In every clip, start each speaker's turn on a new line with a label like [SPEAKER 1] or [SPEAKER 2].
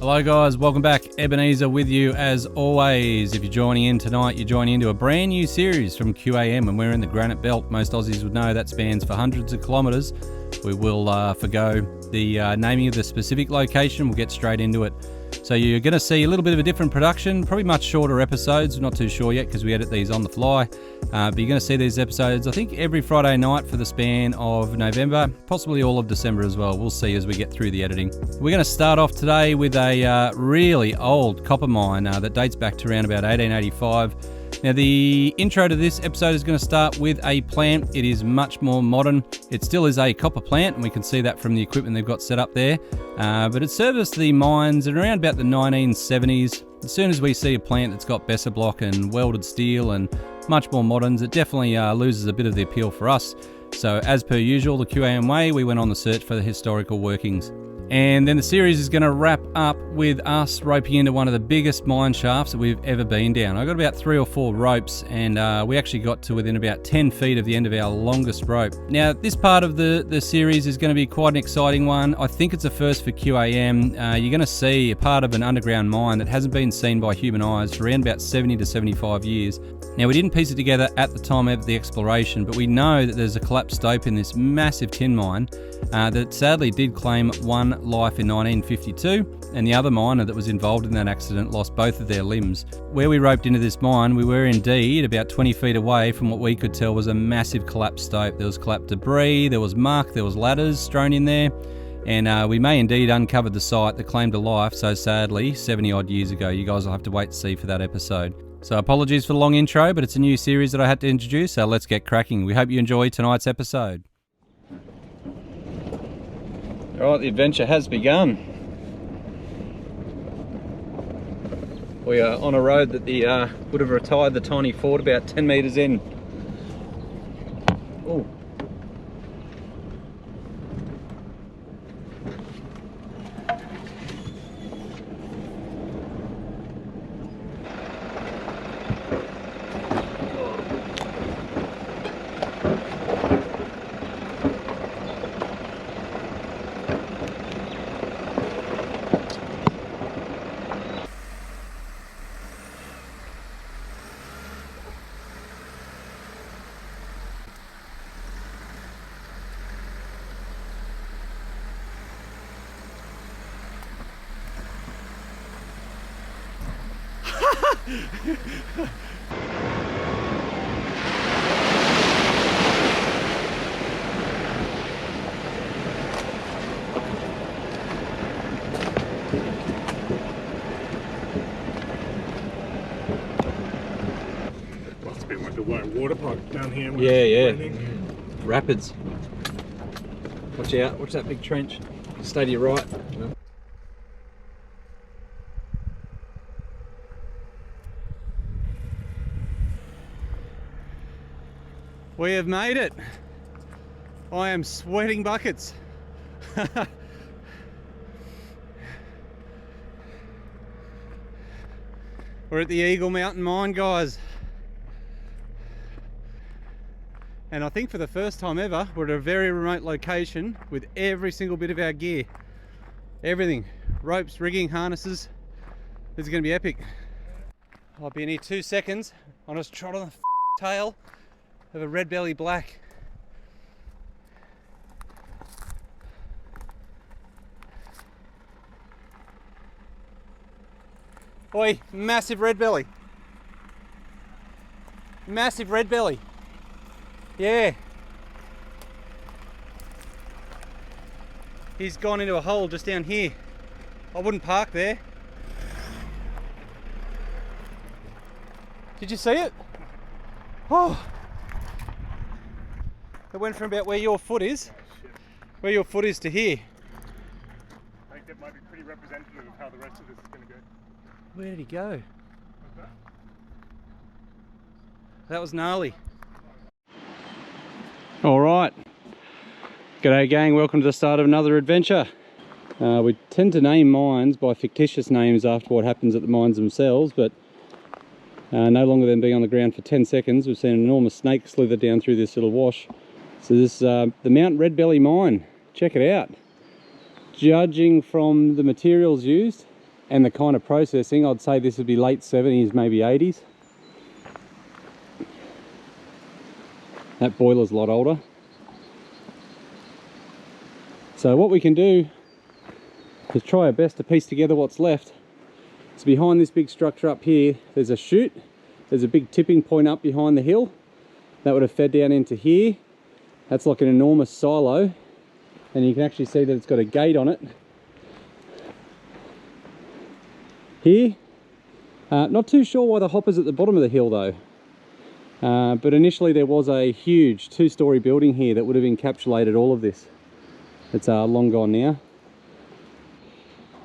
[SPEAKER 1] Hello guys, welcome back. Ebenezer with you as always. If you're joining in tonight, you're joining into a brand new series from QAM, and we're in the Granite Belt. Most Aussies would know that spans for hundreds of kilometres. We will forgo the naming of the specific location. We'll get straight into it. So you're going to see a little bit of a different production, probably much shorter episodes. Not too sure yet because we edit these on the fly. But you're going to see these episodes, I think, every Friday night for the span of November, possibly all of December as well. We'll see as we get through the editing. We're going to start off today with a really old copper mine that dates back to around about 1885. Now, the intro to this episode is going to start with a plant. It is much more modern. It still is a copper plant, and we can see that from the equipment they've got set up there. But it serviced the mines at around about the 1970s. As soon as we see a plant that's got Besser block and welded steel and much more moderns, it definitely loses a bit of the appeal for us. So as per usual, the QAM way, we went on the search for the historical workings. And then the series is going to wrap up with us roping into one of the biggest mine shafts that we've ever been down. I got about 3 or 4 ropes, and we actually got to within about 10 feet of the end of our longest rope. Now, this part of the series is going to be quite an exciting one. I think it's a first for QAM. You're going to see a part of an underground mine that hasn't been seen by human eyes for around about 70 to 75 years. Now, we didn't piece it together at the time of the exploration, but we know that there's a collapsed stope in this massive tin mine that sadly did claim one life in 1952, and the other miner that was involved in that accident lost both of their limbs. Where we roped into this mine, we were indeed about 20 feet away from what we could tell was a massive collapsed stope. There was collapsed debris, there was muck, there was ladders strewn in there, and we may indeed uncover the site that claimed a life so sadly 70 odd years ago. You guys will have to wait to see for that episode. So apologies for the long intro, but it's a new series that I had to introduce, so let's get cracking. We hope you enjoy tonight's episode. Alright, the adventure has begun. We are on a road that would have retired the tiny Ford about 10 metres in. Ooh.
[SPEAKER 2] Must have been like the water pipe down here.
[SPEAKER 1] Yeah. Rapids. Watch out, watch that big trench. Stay to your right. We have made it. I am sweating buckets. We're at the Eagle Mountain Mine, guys. And I think for the first time ever, we're at a very remote location with every single bit of our gear. Everything. Ropes, rigging, harnesses. This is going to be epic. I'll be in here 2 seconds. I'll just trot on the tail of a red belly black. Oi, massive red belly. Massive red belly. Yeah. He's gone into a hole just down here. I wouldn't park there. Did you see it? Oh. It went from about where your foot is, to here.
[SPEAKER 2] I think that might be pretty representative of how the rest of this is going to go.
[SPEAKER 1] Where did he go? That was gnarly. Alright. G'day gang, welcome to the start of another adventure. We tend to name mines by fictitious names after what happens at the mines themselves, but no longer than being on the ground for 10 seconds, we've seen an enormous snake slither down through this little wash. So this is the Mount Red Belly mine. Check it out. Judging from the materials used, and the kind of processing, I'd say this would be late 70s, maybe 80s. That boiler's a lot older. So what we can do is try our best to piece together what's left. So behind this big structure up here, there's a chute. There's a big tipping point up behind the hill. That would have fed down into here. That's like an enormous silo. And you can actually see that it's got a gate on it. Here, not too sure why the hopper's at the bottom of the hill though. But initially there was a huge 2-story building here that would have encapsulated all of this. It's long gone now.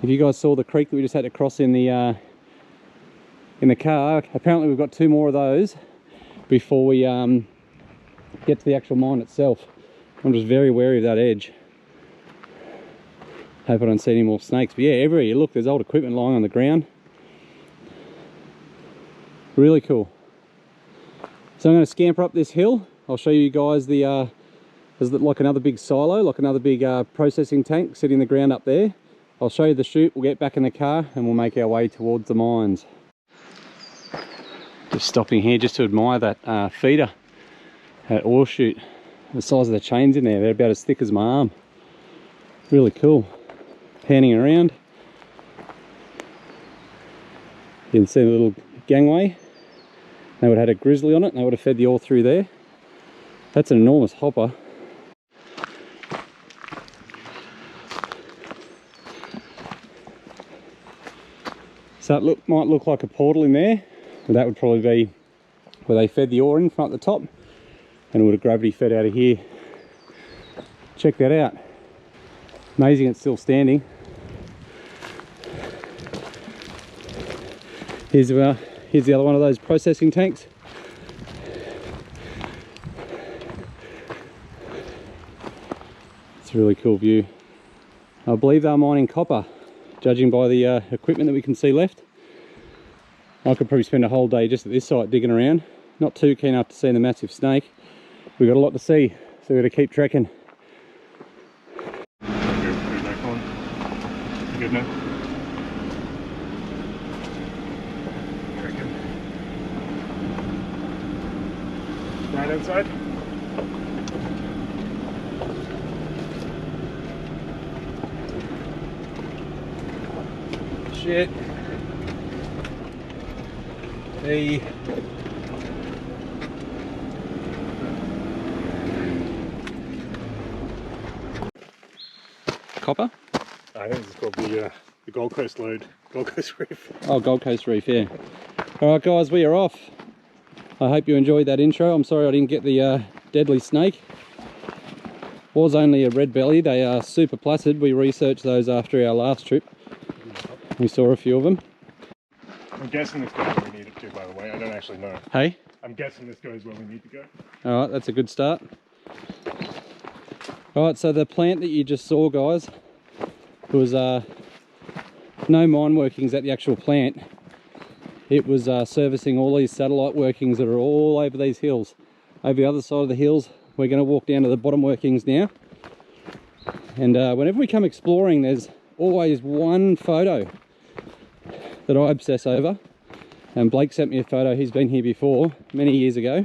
[SPEAKER 1] If you guys saw the creek that we just had to cross in the car, apparently we've got 2 more of those before we get to the actual mine itself. I'm just very wary of that edge. Hope I don't see any more snakes. But yeah, everywhere you look, there's old equipment lying on the ground. Really cool. So I'm going to scamper up this hill. I'll show you guys there's like another big silo, like another big processing tank sitting in the ground up there. I'll show you the chute, we'll get back in the car and we'll make our way towards the mines. Just stopping here just to admire that feeder, that oil chute. The size of the chains in there, they're about as thick as my arm. Really cool. Panning around. You can see the little gangway. They would have had a grizzly on it and they would have fed the ore through there. That's an enormous hopper. So it might look like a portal in there, but that would probably be where they fed the ore in from up the top, and it would have gravity fed out of here. Check that out. Amazing it's still standing. Here's the other one of those processing tanks. It's a really cool view. I believe they're mining copper, judging by the equipment that we can see left. I could probably spend a whole day just at this site digging around. Not too keen after seeing the massive snake. We've got a lot to see, so we've got to keep trekking.
[SPEAKER 2] Back on. Good now. Right outside.
[SPEAKER 1] Shit. The copper?
[SPEAKER 2] I think it's called the Gold Coast Lode. Gold Coast Reef.
[SPEAKER 1] Oh, Gold Coast Reef, yeah. Alright guys, we are off. I hope you enjoyed that intro. I'm sorry I didn't get the deadly snake. Was only a red belly. They are super placid. We researched those after our last trip. We saw a few of them.
[SPEAKER 2] I'm guessing this goes where we need it to, by the way. I don't actually know.
[SPEAKER 1] Hey?
[SPEAKER 2] I'm guessing this goes where we need to go.
[SPEAKER 1] Alright, that's a good start. Alright, so the plant that you just saw, guys, there was no mine workings at the actual plant. It was servicing all these satellite workings that are all over these hills. Over the other side of the hills, we're going to walk down to the bottom workings now. And whenever we come exploring, there's always one photo that I obsess over. And Blake sent me a photo. He's been here before, many years ago.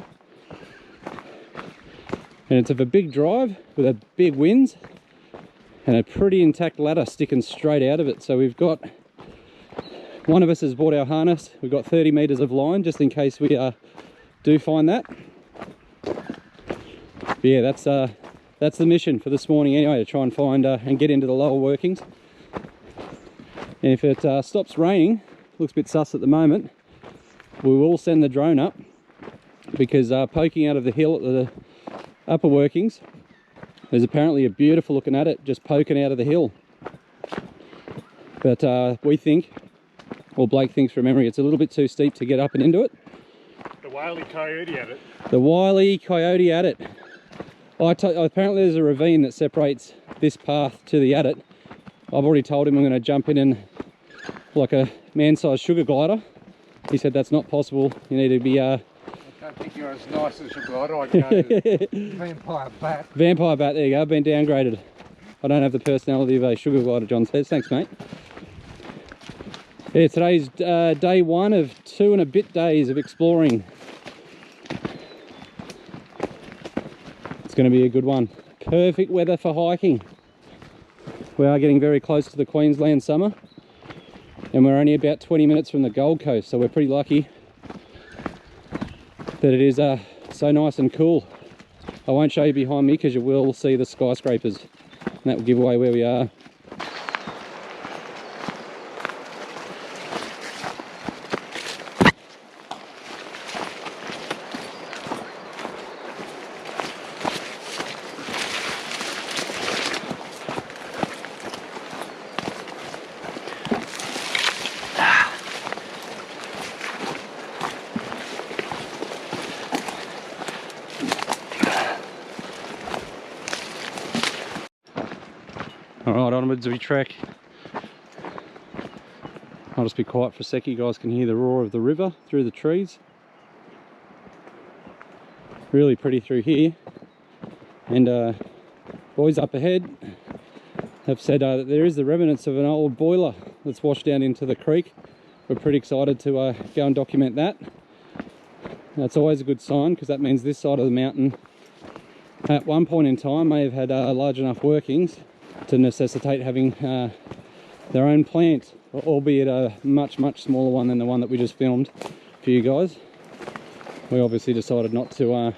[SPEAKER 1] And it's of a big drive with a big winds and a pretty intact ladder sticking straight out of it. So we've got, one of us has bought our harness. We've got 30 meters of line just in case we do find that. But yeah, that's the mission for this morning anyway, to try and find and get into the lower workings. And if it stops raining, looks a bit sus at the moment, we will send the drone up, because poking out of the hill at the upper workings, there's apparently a beautiful looking adit just poking out of the hill. But we think, or Blake thinks from memory, it's a little bit too steep to get up and into it.
[SPEAKER 2] The wily coyote adit.
[SPEAKER 1] The wily coyote adit. Apparently there's a ravine that separates this path to the adit. I've already told him I'm going to jump in like a man-sized sugar glider. He said that's not possible. You need to be
[SPEAKER 3] I don't think you're as nice as your glider. I go vampire bat.
[SPEAKER 1] Vampire bat, there you go. I've been downgraded. I don't have the personality of a sugar glider, John says. Thanks, mate. Yeah, today's day one of 2 and a bit days of exploring. It's going to be a good one. Perfect weather for hiking. We are getting very close to the Queensland summer, and we're only about 20 minutes from the Gold Coast, so we're pretty lucky that it is so nice and cool. I won't show you behind me because you will see the skyscrapers, and that will give away where we are. Alright, onwards we trek. I'll just be quiet for a sec, you guys can hear the roar of the river through the trees. Really pretty through here. And boys up ahead have said that there is the remnants of an old boiler that's washed down into the creek. We're pretty excited to go and document that. That's always a good sign, because that means this side of the mountain at one point in time may have had large enough workings to necessitate having their own plant, albeit a much smaller one than the one that we just filmed for you guys. We obviously decided not to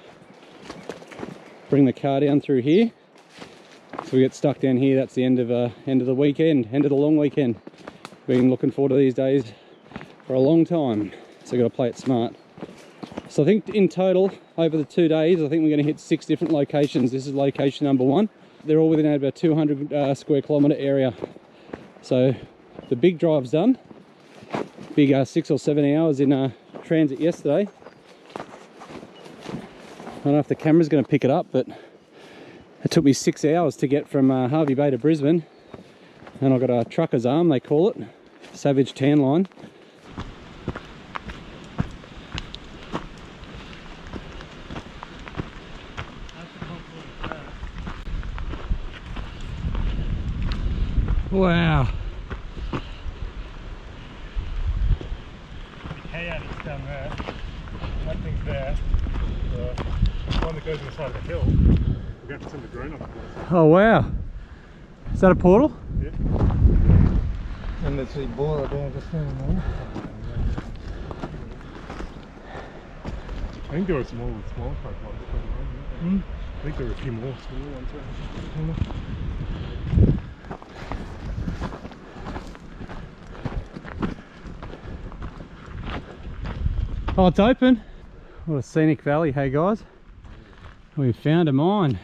[SPEAKER 1] bring the car down through here, so we get stuck down here. That's the end of the weekend, end of the long weekend. Been looking forward to these days for a long time, so got to play it smart. So I think in total over the 2 days, I think we're going to hit 6 different locations. This is location number 1. They're all within about 200 square kilometre area. So the big drive's done. Big 6 or 7 hours in transit yesterday. I don't know if the camera's going to pick it up, but it took me 6 hours to get from Hervey Bay to Brisbane. And I've got a trucker's arm, they call it. Savage tan line. Wow.
[SPEAKER 2] Hayats down there. That thing's there. The one that goes on the side of the hill. We're going to send the drone up.
[SPEAKER 1] Oh wow. Is that a portal?
[SPEAKER 2] Yeah.
[SPEAKER 3] And there's a boiler down just down there.
[SPEAKER 2] I think there were some more small type ones. I think there were a few more small ones around.
[SPEAKER 1] Oh, it's open. What a scenic valley, hey guys. We found a mine.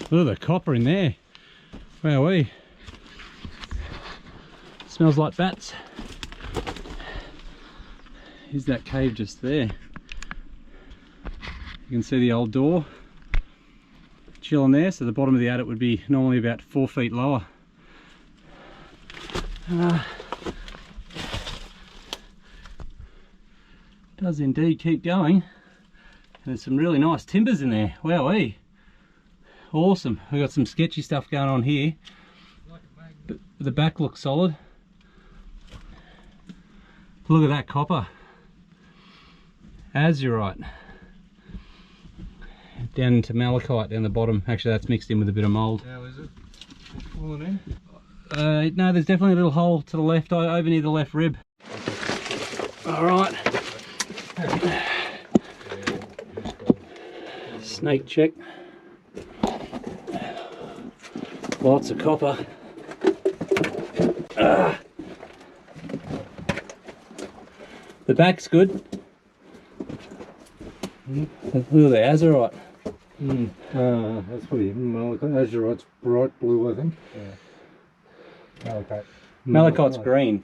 [SPEAKER 1] Look at the copper in there. Wowee. Smells like bats. Here's that cave just there. You can see the old door chilling there, so the bottom of the adit would be normally about 4 feet lower. Does indeed keep going. And there's some really nice timbers in there. Wowee. Awesome. We've got some sketchy stuff going on here. But the back looks solid. Look at that copper. Azurite. Down into malachite down the bottom. Actually, that's mixed in with a bit of mould.
[SPEAKER 3] How is it? Falling in?
[SPEAKER 1] No, there's definitely a little hole to the left, over near the left rib. Alright. Snake check. Lots of copper. The back's good. Look at the azurite.
[SPEAKER 3] That's pretty malachite. Azurite's bright blue, I think. Yeah. Malachite.
[SPEAKER 1] Malachite's green.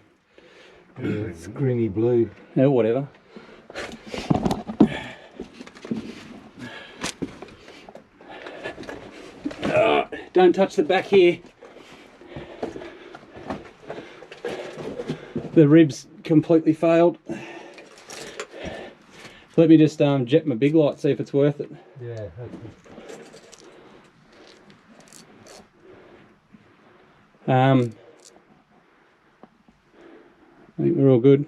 [SPEAKER 3] Yeah, it's greeny blue.
[SPEAKER 1] Yeah, whatever. Don't touch the back here. The ribs completely failed. Let me just jet my big light, see if it's worth it.
[SPEAKER 3] Yeah, that's
[SPEAKER 1] I think we're all good.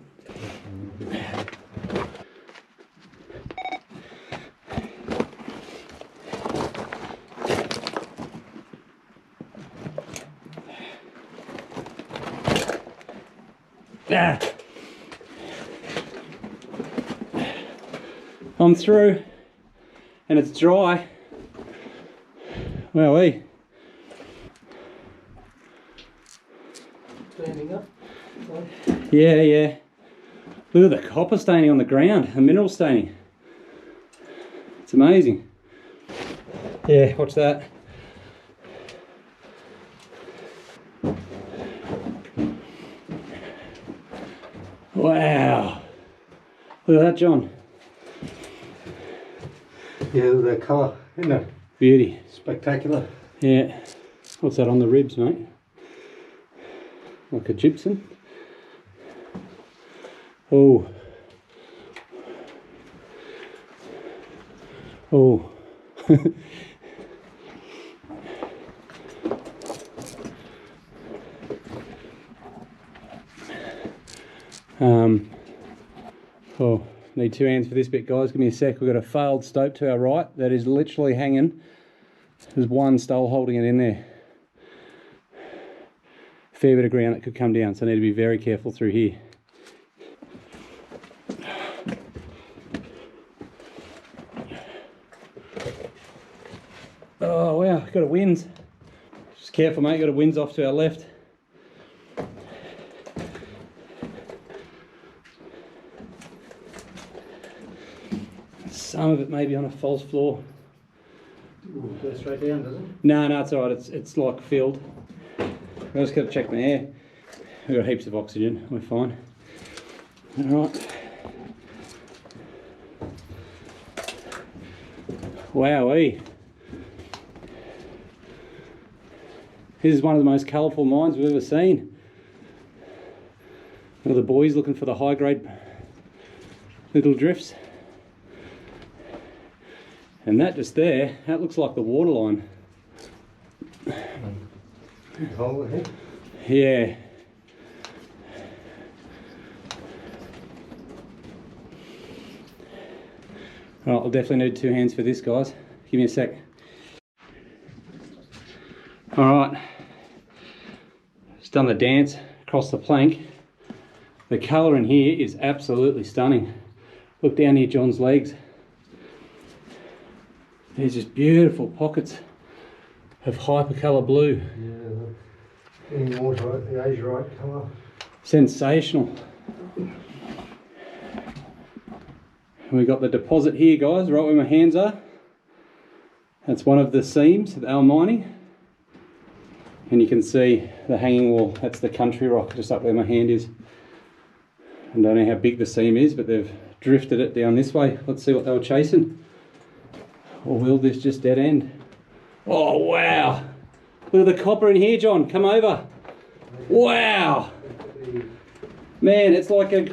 [SPEAKER 1] Ah. I'm through and it's dry. Wowee.
[SPEAKER 3] Standing up.
[SPEAKER 1] Yeah. Look at the copper staining on the ground, the mineral staining. It's amazing. Yeah, watch that. Wow. Look at that, John.
[SPEAKER 3] Yeah, the colour, isn't it?
[SPEAKER 1] Beauty.
[SPEAKER 3] Spectacular.
[SPEAKER 1] Yeah. What's that on the ribs, mate? Like a gypsum. Oh. Oh. Oh, need 2 hands for this bit, guys. Give me a sec. We've got a failed stope to our right that is literally hanging. There's one stole holding it in there. Fair bit of ground that could come down, so I need to be very careful through here. Oh wow, got a wind. Just careful, mate, got a wind's off to our left. Some of it may be on a false floor.
[SPEAKER 3] Ooh, go straight down, does it?
[SPEAKER 1] No, it's alright, it's like filled. I just got to check my air. We've got heaps of oxygen, we're fine. Alright. Wowee. This is one of the most colourful mines we've ever seen. One of the boys looking for the high grade little drifts. And that just there, that looks like the water line.
[SPEAKER 3] Big hole ahead.
[SPEAKER 1] Yeah. Right, I'll definitely need 2 hands for this, guys. Give me a sec. Alright. Just done the dance across the plank. The colour in here is absolutely stunning. Look down here, John's legs. There's just beautiful pockets of hypercolour blue.
[SPEAKER 3] Yeah, in water, the azurite colour.
[SPEAKER 1] Sensational. We've got the deposit here, guys, right where my hands are. That's one of the seams that they were mining. And you can see the hanging wall, that's the country rock just up where my hand is. I don't know how big the seam is, but they've drifted it down this way. Let's see what they were chasing. Or will this just dead end? Oh wow! Look at the copper in here, John. Come over. Wow! Man, it's like a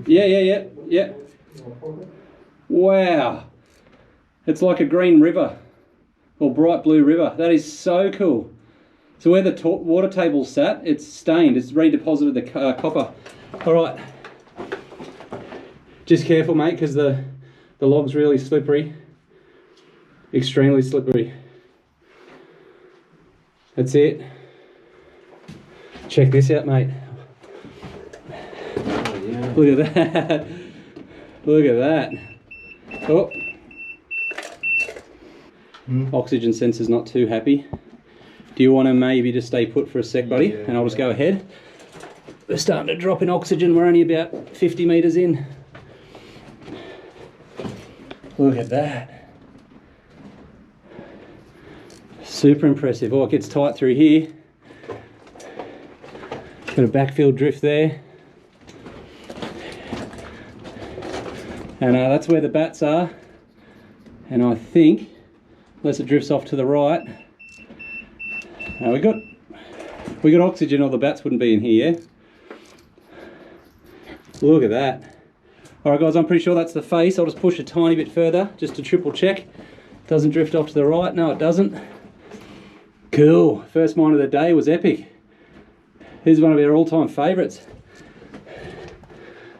[SPEAKER 1] yeah. Wow! It's like a green river, or bright blue river. That is so cool. So where the water table's sat, it's stained. It's redeposited the copper. All right. Just careful, mate, because the log's really slippery, extremely slippery. That's it. Check this out, mate.
[SPEAKER 3] Oh, yeah.
[SPEAKER 1] Look at that. Look at that. Oh. Oxygen sensor's not too happy. Do you want to maybe just stay put for a sec, buddy?
[SPEAKER 3] Yeah,
[SPEAKER 1] and I'll just go ahead. We're starting to drop in oxygen. We're only about 50 metres in. Look at that. Super impressive. Oh, it gets tight through here. Got a backfield drift there. And that's where the bats are. And I think, unless it drifts off to the right, we got oxygen or the bats wouldn't be in here, yeah? Look at that. Alright guys, I'm pretty sure that's the face. I'll just push a tiny bit further just to triple check. Doesn't drift off to the right. No, it doesn't. Cool. First mine of the day was epic. This is one of our all-time favourites.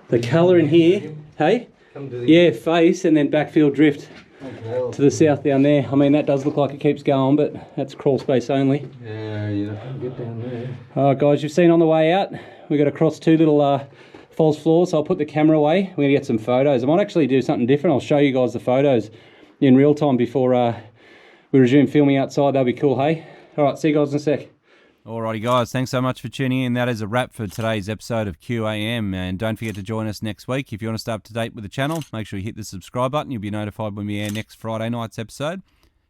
[SPEAKER 1] The colour in here, hey? Yeah, face and then backfield drift to the south down there. I mean, that does look like it keeps going, but that's crawl space only.
[SPEAKER 3] Yeah, you don't get down there.
[SPEAKER 1] Alright guys, you've seen on the way out, we've got to cross two little false floors, so I'll put the camera away. We're going to get some photos. I might actually do something different. I'll show you guys the photos in real time before we resume filming outside. That'll be cool, hey? Alright, see you guys in a sec. Alrighty guys, thanks so much for tuning in. That is a wrap for today's episode of QAM, and don't forget to join us next week. If you want to stay up to date with the channel, make sure you hit the subscribe button. You'll be notified when we air next Friday night's episode.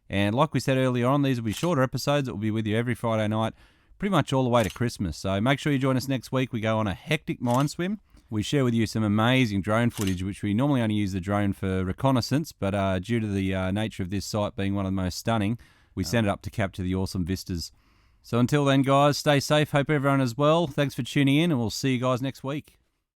[SPEAKER 1] And like we said earlier on, these will be shorter episodes that will be with you every Friday night, pretty much all the way to Christmas. So make sure you join us next week. We go on a hectic mine swim. We share with you some amazing drone footage, which we normally only use the drone for reconnaissance, but due to the nature of this site being one of the most stunning, we send it up to capture the awesome vistas. So until then, guys, stay safe. Hope everyone is well. Thanks for tuning in, and we'll see you guys next week.